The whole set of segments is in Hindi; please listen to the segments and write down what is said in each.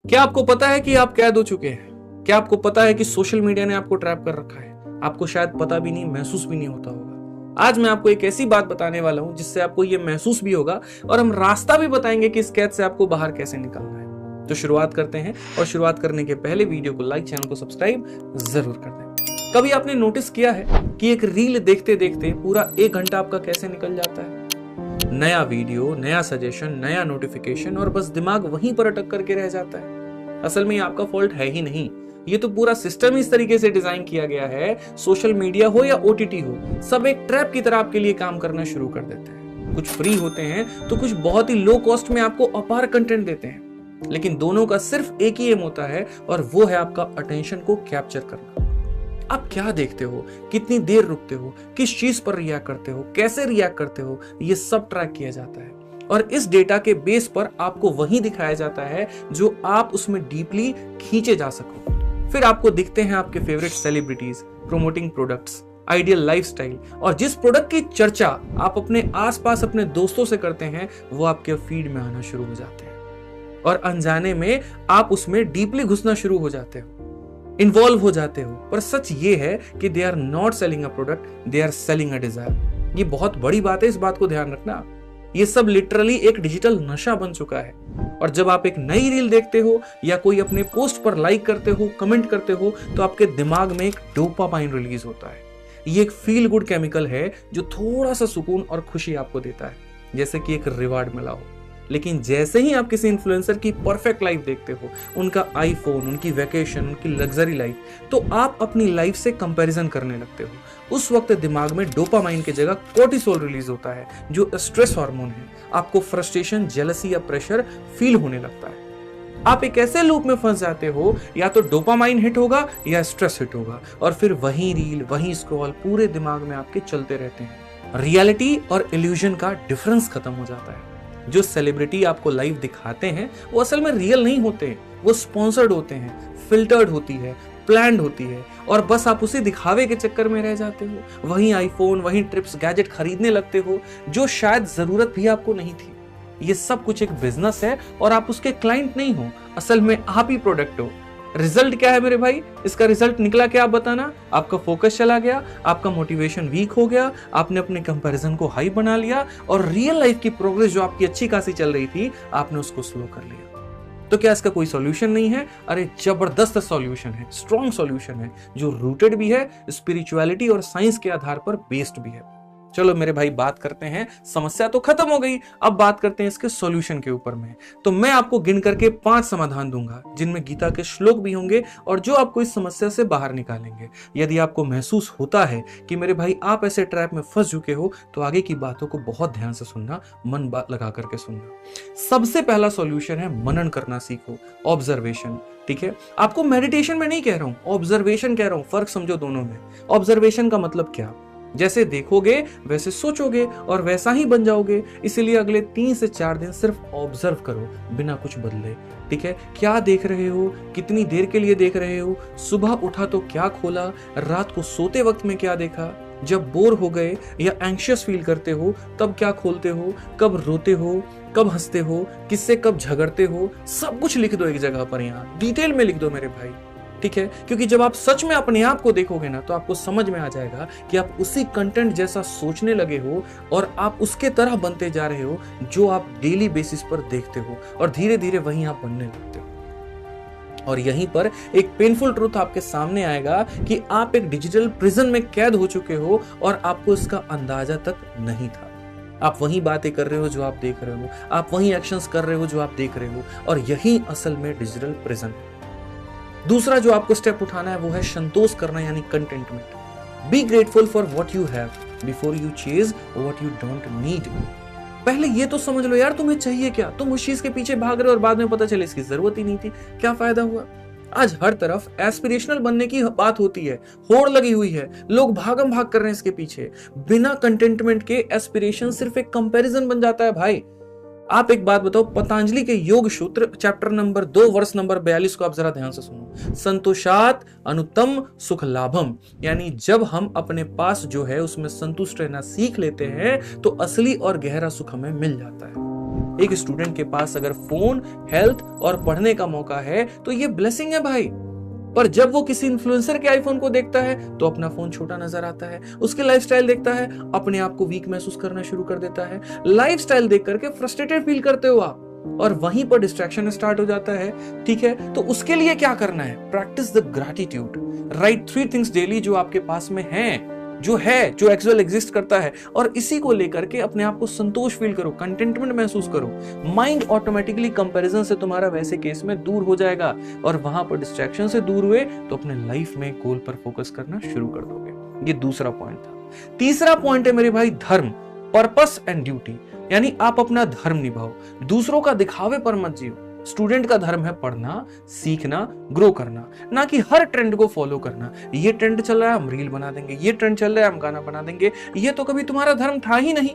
क्या आपको पता है कि आप कैद हो चुके हैं? क्या आपको पता है कि सोशल मीडिया ने आपको ट्रैप कर रखा है? आपको शायद पता भी नहीं, महसूस भी नहीं होता होगा। आज मैं आपको एक ऐसी बात बताने वाला हूं जिससे आपको ये महसूस भी होगा और हम रास्ता भी बताएंगे कि इस कैद से आपको बाहर कैसे निकलना है। तो शुरुआत करते हैं, और शुरुआत करने के पहले वीडियो को लाइक, चैनल को सब्सक्राइब जरूर कर दें। कभी आपने नोटिस किया है कि एक रील देखते देखते पूरा 1 घंटा आपका कैसे निकल जाता है? नया वीडियो, नया सजेशन, नया नोटिफिकेशन, और बस दिमाग वहीं पर अटक करके रह जाता है। असल में ये आपका फॉल्ट है ही नहीं, ये तो पूरा सिस्टम इस तरीके से डिजाइन किया गया है, सोशल मीडिया हो या ओटीटी हो, सब एक ट्रैप की तरह आपके लिए काम करना शुरू कर देते हैं। कुछ फ्री होते हैं तो कुछ बहुत ही लो कॉस्ट में आपको अपार कंटेंट देते हैं, लेकिन दोनों का सिर्फ एक ही एम होता है, और वो है आपका अटेंशन को कैप्चर करना। आप क्या देखते हो, कितनी देर रुकते हो, किस चीज पर रिएक्ट करते हो, कैसे रिएक्ट करते हो, ये सब ट्रैक किया जाता है। और इस डेटा के बेस पर आपको वही दिखाया जाता है जो आप उसमें डीपली खींचे जा सको। फिर आपको दिखते हैं आपके favourite celebrities promoting products, ideal lifestyle, और जिस प्रोडक्ट की चर्चा आप अपने आसपास अपने दोस्तों से करते हैं वो आपके फीड में आना शुरू हो जाते हैं, और अनजाने में आप उसमें डीपली घुसना शुरू हो जाते हो, इन्वॉल्व हो जाते हो। पर सच ये है कि they are not selling a product, they are selling a desire. ये बहुत बड़ी बात है, इस बात को ध्यान रखना। ये सब लिटरली एक डिजिटल नशा बन चुका है। और जब आप एक नई रील देखते हो या कोई अपने पोस्ट पर लाइक करते हो, कमेंट करते हो, तो आपके दिमाग में एक डोपामाइन रिलीज होता है। ये एक फील गुड केमिकल है जो थोड़ा सा सुकून और खुशी आपको देता है, जैसे कि एक रिवार्ड मिला हो। लेकिन जैसे ही आप किसी इन्फ्लुएंसर की परफेक्ट लाइफ देखते हो, उनका आईफोन, उनकी वैकेशन, उनकी लग्जरी लाइफ, तो आप अपनी लाइफ से कंपैरिजन करने लगते हो। उस वक्त दिमाग में डोपामाइन की जगह कोर्टिसोल रिलीज होता है, जो स्ट्रेस हार्मोन है। आपको फ्रस्ट्रेशन, जेलसी या प्रेशर फील होने लगता है। आप एक ऐसे लूप में फंस जाते हो, या तो डोपामाइन हिट होगा या स्ट्रेस हिट होगा, और फिर वही रील, वही स्क्रॉल पूरे दिमाग में आपके चलते रहते हैं। रियलिटी और इल्यूजन का डिफरेंस खत्म हो जाता है। जो सेलिब्रिटी आपको लाइव दिखाते हैं वो असल में रियल नहीं होते, वो स्पॉन्सर्ड होते हैं, फिल्टर्ड होती है, प्लान्ड होती है, और बस आप उसी दिखावे के चक्कर में रह जाते हो। वही आईफोन, वही ट्रिप्स, गैजेट खरीदने लगते हो जो शायद जरूरत भी आपको नहीं थी। ये सब कुछ एक बिजनेस है और आप उसके क्लाइंट नहीं हो, असल में आप ही प्रोडक्ट हो। रिजल्ट क्या है मेरे भाई? इसका रिजल्ट निकला क्या, आप बताना। आपका फोकस चला गया, आपका मोटिवेशन वीक हो गया, आपने अपने कंपैरिजन को हाई बना लिया, और रियल लाइफ की प्रोग्रेस जो आपकी अच्छी खासी चल रही थी, आपने उसको स्लो कर लिया। तो क्या इसका कोई सॉल्यूशन नहीं है? अरे जबरदस्त सॉल्यूशन है, स्ट्रॉन्ग सॉल्यूशन है, जो रूटेड भी है स्पिरिचुअलिटी और साइंस के आधार पर बेस्ड भी है। चलो मेरे भाई, बात करते हैं, समस्या तो खत्म हो गई, अब बात करते हैं इसके सॉल्यूशन के ऊपर में। तो मैं आपको गिन करके 5 समाधान दूंगा, जिनमें गीता के श्लोक भी होंगे और जो आपको इस समस्या से बाहर निकालेंगे। यदि आपको महसूस होता है कि मेरे भाई आप ऐसे ट्रैप में फंस चुके हो, तो आगे की बातों को बहुत ध्यान से सुनना, मन लगा करके सुनना। सबसे पहला सॉल्यूशन है मनन करना सीखो, ऑब्जर्वेशन। ठीक है, आपको मेडिटेशन में नहीं कह रहा हूं, ऑब्जर्वेशन कह रहा हूं। फर्क समझो दोनों में। ऑब्जर्वेशन का मतलब क्या? जैसे देखोगे वैसे सोचोगे और वैसा ही बन जाओगे। इसीलिए अगले 3 से 4 दिन सिर्फ ऑब्जर्व करो, बिना कुछ बदले। ठीक है, क्या देख रहे हो, कितनी देर के लिए देख रहे हो, सुबह उठा तो क्या खोला, रात को सोते वक्त में क्या देखा, जब बोर हो गए या एंग्शियस फील करते हो तब क्या खोलते हो, कब रोते हो, कब हंसते हो, किससे कब झगड़ते हो, सब कुछ लिख दो एक जगह पर, यहाँ डिटेल में लिख दो मेरे भाई। ठीक है, क्योंकि जब आप सच में अपने आप को देखोगे ना, तो आपको समझ में आ जाएगा कि आप उसी कंटेंट जैसा सोचने लगे हो, और आप उसके तरह बनते जा रहे हो जो आप डेली बेसिस पर देखते हो, और धीरे धीरे वहीं आप बनने लगते हो। और यहीं पर एक पेनफुल ट्रूथ आपके सामने आएगा कि आप एक डिजिटल प्रिजन में कैद हो चुके हो, और आपको इसका अंदाजा तक नहीं था। आप वही बातें कर रहे हो जो आप देख रहे हो, आप वही एक्शंस कर रहे हो जो आप देख रहे हो, और यही असल में डिजिटल प्रिजन है। दूसरा जो आपको स्टेप उठाना है वो है संतोष करना, यानी contentment. Be grateful for what you have before you chase what you don't need. पहले ये तो समझ लो यार, तुम्हें चाहिए क्या? तुम उस चीज के पीछे भाग रहे हो और बाद में पता चले इसकी जरूरत ही नहीं थी, क्या फायदा हुआ? आज हर तरफ एस्पिरेशनल बनने की बात होती है, होड़ लगी हुई है, लोग भागम भाग कर रहे हैं इसके पीछे। बिना कंटेंटमेंट के एस्पिरेशन सिर्फ एक कंपैरिजन बन जाता है भाई। आप एक बात बताओ, पतंजलि के योग सूत्र चैप्टर नंबर 2 वर्ष नंबर 42 को आप जरा ध्यान से सुनो। संतोषात अनुत्तम सुख लाभम, यानी जब हम अपने पास जो है उसमें संतुष्ट रहना सीख लेते हैं तो असली और गहरा सुख हमें मिल जाता है। एक स्टूडेंट के पास अगर फोन, हेल्थ और पढ़ने का मौका है तो ये ब्लेसिंग है भाई। पर जब वो किसी इन्फ्लुएंसर के आईफोन को देखता है तो अपना फोन छोटा नजर आता है, उसके लाइफस्टाइल देखता है, अपने आप को वीक महसूस करना शुरू कर देता है। लाइफस्टाइल देख करके फ्रस्ट्रेटेड फील करते हो आप, और वहीं पर डिस्ट्रैक्शन स्टार्ट हो जाता है। ठीक है, तो उसके लिए क्या करना है? Practice the gratitude. Right 3 things daily जो आपके पास में है, जो एक्चुअल एग्जिस्ट करता है, और इसी को लेकर के अपने आप को संतोष फील करो, कंटेंटमेंट महसूस करो। माइंड ऑटोमेटिकली कंपैरिजन से तुम्हारा वैसे केस में दूर हो जाएगा, और वहां पर डिस्ट्रैक्शन से दूर हुए तो अपने लाइफ में गोल पर फोकस करना शुरू कर दोगे। ये दूसरा पॉइंट था। तीसरा पॉइंट है मेरे भाई धर्म, पर्पस एंड ड्यूटी। यानी आप अपना धर्म निभाओ, दूसरों का दिखावे पर मत जियो। स्टूडेंट का धर्म है पढ़ना, सीखना, ग्रो करना, ना कि हर ट्रेंड को फॉलो करना। ये ट्रेंड चल रहा है हम रील बना देंगे, ये ट्रेंड चल रहा है हम गाना बना देंगे। ये तो कभी तुम्हारा धर्म था ही नहीं।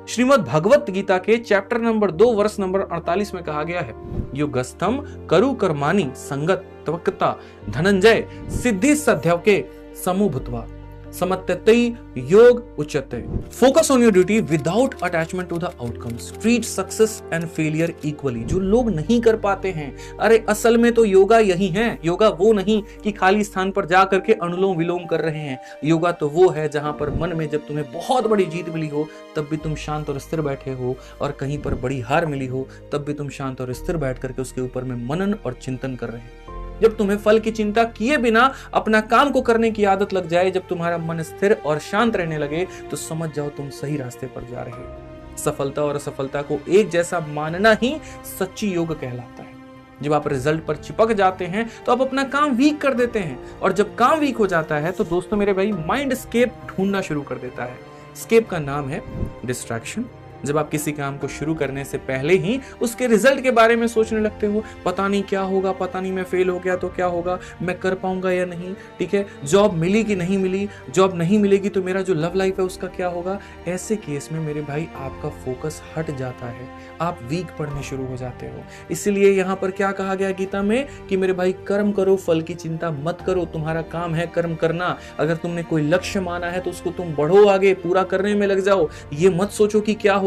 श्रीमद् भगवत गीता के चैप्टर नंबर 2 वर्ष नंबर 48 में कहा गया है, युगस्थम करु कर्माणि संगत त्वक्ता धनंजय सिद्धि सध्यव के समूभूत्वा समत्यतई योग उच्यते। Focus on your duty without attachment to the outcomes. Treat success and failure equally. जो लोग नहीं कर पाते हैं, अरे असल में तो योगा यही है। योगा वो नहीं कि खाली स्थान पर जा करके अनुलोम विलोम कर रहे हैं। योगा तो वो है जहां पर मन में जब तुम्हें बहुत बड़ी जीत मिली हो तब भी तुम शांत और स्थिर बैठे हो, और कहीं पर बड़ी हार मिली हो तब भी तुम शांत और स्थिर बैठ करके उसके ऊपर में मनन और चिंतन कर रहे हैं। जब तुम्हें फल की चिंता किए बिना अपना काम को करने की आदत लग जाए, जब तुम्हारा मन स्थिर और शांत रहने लगे, तो समझ जाओ तुम सही रास्ते पर जा रहे हो। सफलता और असफलता को एक जैसा मानना ही सच्ची योग कहलाता है। जब आप रिजल्ट पर चिपक जाते हैं तो आप अपना काम वीक कर देते हैं, और जब काम वीक हो जाता है तो दोस्तों मेरे भाई माइंड स्केप ढूंढना शुरू कर देता है। स्केप का नाम है डिस्ट्रैक्शन। जब आप किसी काम को शुरू करने से पहले ही उसके रिजल्ट के बारे में सोचने लगते हो, पता नहीं क्या होगा, पता नहीं मैं फेल हो गया तो क्या होगा, मैं कर पाऊंगा या नहीं, ठीक है, जॉब मिली कि नहीं मिली, जॉब नहीं मिलेगी तो मेरा जो लव लाइफ है उसका क्या होगा। ऐसे केस में मेरे भाई आपका फोकस हट जाता है, आप वीक पढ़ने शुरू हो जाते हो। इसलिए यहाँ पर क्या कहा गया गीता में कि मेरे भाई कर्म करो, फल की चिंता मत करो। तुम्हारा काम है कर्म करना। अगर तुमने कोई लक्ष्य माना है तो उसको तुम बढ़ो आगे, पूरा करने में लग जाओ। ये मत सोचो कि क्या होगा,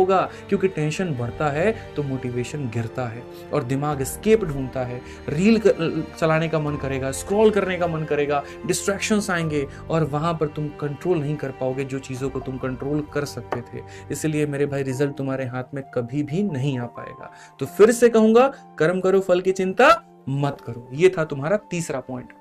क्योंकि टेंशन बढ़ता है तो मोटिवेशन गिरता है और दिमाग एस्केप ढूंढता है। रील चलाने का मन करेगा, स्क्रॉल करने का मन करेगा, डिस्ट्रैक्शंस आएंगे और वहां पर तुम कंट्रोल नहीं कर पाओगे जो चीजों को तुम कंट्रोल कर सकते थे। इसलिए मेरे भाई रिजल्ट तुम्हारे हाथ में कभी भी नहीं आ पाएगा। तो फिर से कहूंगा, कर्म करो, फल की चिंता मत करो। ये था तुम्हारा तीसरा पॉइंट।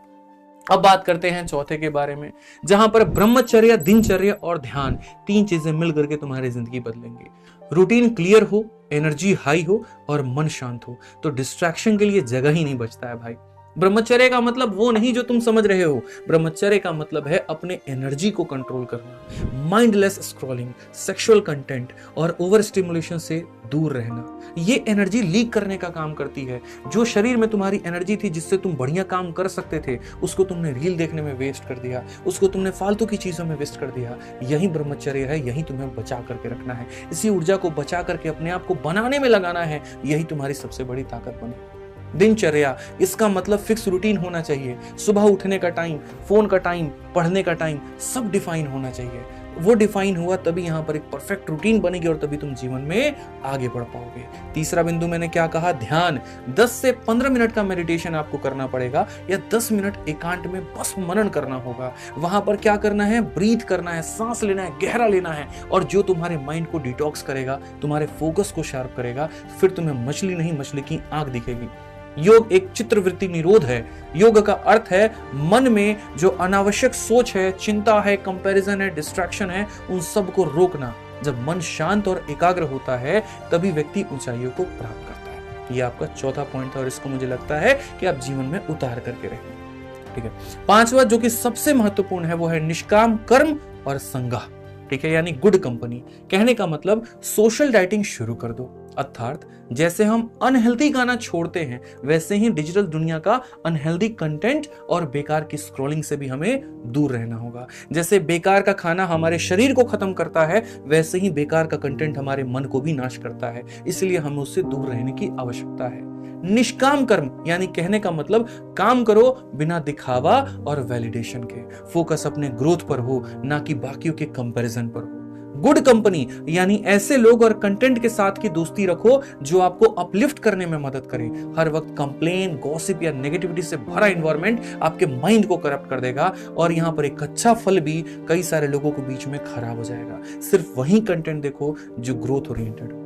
अब बात करते हैं चौथे के बारे में, जहां पर ब्रह्मचर्य, दिनचर्या और ध्यान, 3 चीजें मिलकर के तुम्हारी जिंदगी बदलेंगे। रूटीन क्लियर हो, एनर्जी हाई हो और मन शांत हो, तो डिस्ट्रैक्शन के लिए जगह ही नहीं बचता है भाई। ब्रह्मचर्य का मतलब वो नहीं जो तुम समझ रहे हो। ब्रह्मचर्य का मतलब है अपने एनर्जी को कंट्रोल करना, माइंडलेस स्क्रॉलिंग, सेक्सुअल कंटेंट और ओवर स्टिमुलेशन से दूर रहना। ये एनर्जी लीक करने का काम करती है। जो शरीर में तुम्हारी एनर्जी थी जिससे तुम बढ़िया काम कर सकते थे, उसको तुमने रील देखने में वेस्ट कर दिया, उसको तुमने फालतू की चीजों में वेस्ट कर दिया। यही ब्रह्मचर्य है, यही तुम्हें बचा करके रखना है। इसी ऊर्जा को बचा करके अपने आप को बनाने में लगाना है। यही तुम्हारी सबसे बड़ी ताकत बने। दिनचर्या, इसका मतलब फिक्स रूटीन होना चाहिए। सुबह उठने का टाइम, फोन का टाइम, पढ़ने का टाइम, सब डिफाइन होना चाहिए। वो डिफाइन हुआ तभी यहाँ पर एक परफेक्ट रूटीन बनेगी और तभी तुम जीवन में आगे बढ़ पाओगे। तीसरा बिंदु मैंने क्या कहा, ध्यान। 10 से 15 मिनट का मेडिटेशन आपको करना पड़ेगा, या 10 मिनट एकांत में बस मनन करना होगा। वहां पर क्या करना है, ब्रीथ करना है, सांस लेना है, गहरा लेना है, और जो तुम्हारे माइंड को डिटॉक्स करेगा, तुम्हारे फोकस को शार्प करेगा, फिर तुम्हें मछली नहीं मछली की आंख दिखेगी। योग एक चित्रवृत्ति निरोध है। योग का अर्थ है मन में जो अनावश्यक सोच है, चिंता है, कंपैरिजन है, डिस्ट्रैक्शन है, उन सब को रोकना। जब मन शांत और एकाग्र होता है तभी व्यक्ति ऊंचाइयों को प्राप्त करता है। यह आपका चौथा पॉइंट था और इसको मुझे लगता है कि आप जीवन में उतार करके रहेंगे। ठीक है, पांचवा जो कि सबसे महत्वपूर्ण है वो है निष्काम कर्म और संगा। ठीक है, यानी गुड कंपनी। कहने का मतलब सोशल डाइटिंग शुरू कर दो। अर्थात जैसे हम अनहेल्दी गाना छोड़ते हैं, वैसे ही डिजिटल दुनिया का अनहेल्दी कंटेंट और बेकार की स्क्रॉलिंग से भी हमें दूर रहना होगा। जैसे बेकार का खाना हमारे शरीर को खत्म करता है, वैसे ही बेकार का कंटेंट हमारे मन को भी नाश करता है। इसलिए हमें उससे दूर रहने की आवश्यकता है। निष्काम कर्म, यानी कहने का मतलब काम करो बिना दिखावा और वैलिडेशन के। फोकस अपने ग्रोथ पर हो, ना कि बाकियों के कंपैरिजन पर हो। गुड कंपनी यानी ऐसे लोग और कंटेंट के साथ की दोस्ती रखो जो आपको अपलिफ्ट करने में मदद करे। हर वक्त कंप्लेन, गॉसिप या नेगेटिविटी से भरा एनवायरनमेंट आपके माइंड को करप्ट कर देगा और यहां पर एक अच्छा फल भी कई सारे लोगों के बीच में खराब हो जाएगा। सिर्फ वही कंटेंट देखो जो ग्रोथ ओरिएंटेड हो।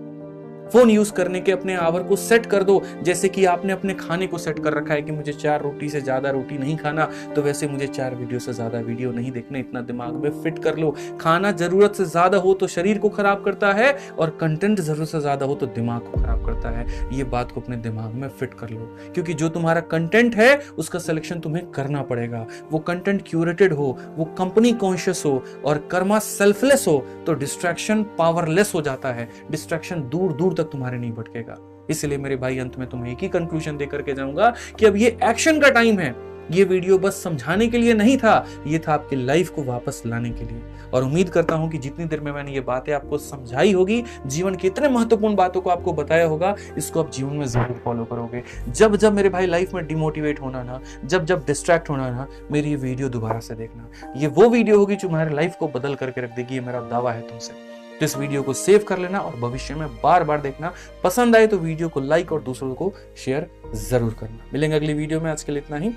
फोन यूज करने के अपने आवर को सेट कर दो, जैसे कि आपने अपने खाने को सेट कर रखा है कि मुझे 4 रोटी से ज्यादा रोटी नहीं खाना, तो वैसे मुझे 4 वीडियो से ज्यादा वीडियो नहीं देखने। इतना दिमाग में फिट कर लो। खाना जरूरत से ज्यादा हो तो शरीर को खराब करता है और कंटेंट जरूरत से ज्यादा हो तो दिमाग को खराब करता है। ये बात को अपने दिमाग में फिट कर लो, क्योंकि जो तुम्हारा कंटेंट है उसका सिलेक्शन तुम्हें करना पड़ेगा। वो कंटेंट क्यूरेटेड हो, वो कंपनी कॉन्शियस हो और कर्मा सेल्फलेस हो, तो डिस्ट्रैक्शन पावरलेस हो जाता है। डिस्ट्रैक्शन दूर दूर तुम्हारे नहीं भटकेगा। इसलिए मेरे भाई अंत में तुम्हें एक ही कंक्लूजन देकर के जाऊंगा कि अब ये एक्शन का टाइम है। ये वीडियो बस समझाने के लिए नहीं था, ये था आपकी लाइफ को वापस लाने के लिए। और उम्मीद करता हूं कि जितनी देर में मैंने ये बातें आपको समझाई होगी, जीवन की इतने महत्वपूर्ण बातों को आपको बताया होगा, इसको आप जीवन में जरूर फॉलो करोगे। जब जब मेरे भाई लाइफ में डिमोटिवेट होना ना, जब जब डिस्ट्रैक्ट होना ना, मेरी ये वीडियो दोबारा से देखना। ये वो वीडियो होगी जो तुम्हारी लाइफ को बदल करके रख देगी। ये मेरा दावा है तुमसे। तो इस वीडियो को सेव कर लेना और भविष्य में बार बार देखना। पसंद आए तो वीडियो को लाइक और दूसरों को शेयर जरूर करना। मिलेंगे अगली वीडियो में। आज के लिए इतना ही।